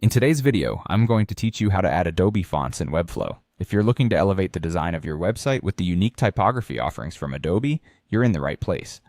In today's video, I'm going to teach you how to add Adobe fonts in Webflow. If you're looking to elevate the design of your website with the unique typography offerings from Adobe, you're in the right place.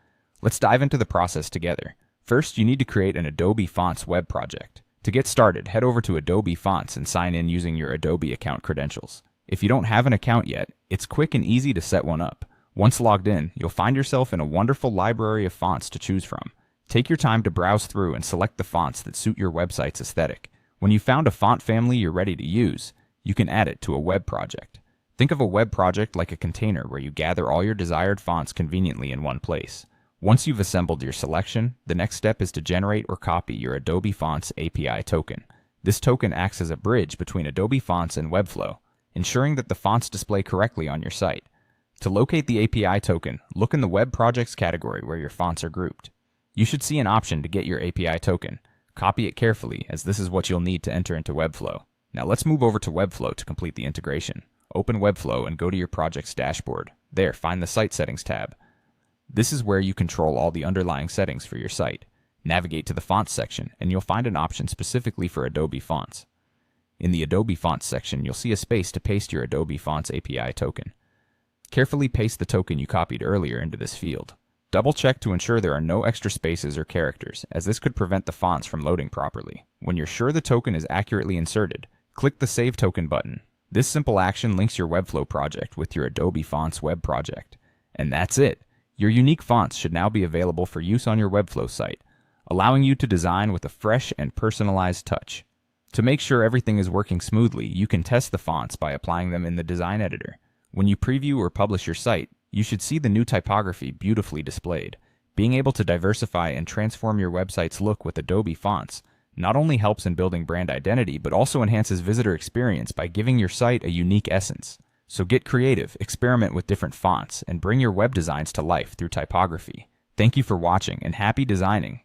Let's dive into the process together. First, you need to create an Adobe Fonts web project. To get started, head over to Adobe Fonts and sign in using your Adobe account credentials. If you don't have an account yet, it's quick and easy to set one up. Once logged in, you'll find yourself in a wonderful library of fonts to choose from. Take your time to browse through and select the fonts that suit your website's aesthetic. When you've found a font family you're ready to use, you can add it to a web project. Think of a web project like a container where you gather all your desired fonts conveniently in one place. Once you've assembled your selection, the next step is to generate or copy your Adobe Fonts API token. This token acts as a bridge between Adobe Fonts and Webflow, ensuring that the fonts display correctly on your site. To locate the API token, look in the Web Projects category where your fonts are grouped. You should see an option to get your API token. Copy it carefully, as this is what you'll need to enter into Webflow. Now let's move over to Webflow to complete the integration. Open Webflow and go to your project's dashboard. There, find the Site Settings tab. This is where you control all the underlying settings for your site. Navigate to the Fonts section, and you'll find an option specifically for Adobe Fonts. In the Adobe Fonts section, you'll see a space to paste your Adobe Fonts API token. Carefully paste the token you copied earlier into this field. Double-check to ensure there are no extra spaces or characters, as this could prevent the fonts from loading properly. When you're sure the token is accurately inserted, click the Save Token button. This simple action links your Webflow project with your Adobe Fonts web project. And that's it! Your unique fonts should now be available for use on your Webflow site, allowing you to design with a fresh and personalized touch. To make sure everything is working smoothly, you can test the fonts by applying them in the design editor. When you preview or publish your site, you should see the new typography beautifully displayed. Being able to diversify and transform your website's look with Adobe Fonts not only helps in building brand identity, but also enhances visitor experience by giving your site a unique essence. So get creative, experiment with different fonts, and bring your web designs to life through typography. Thank you for watching, and happy designing!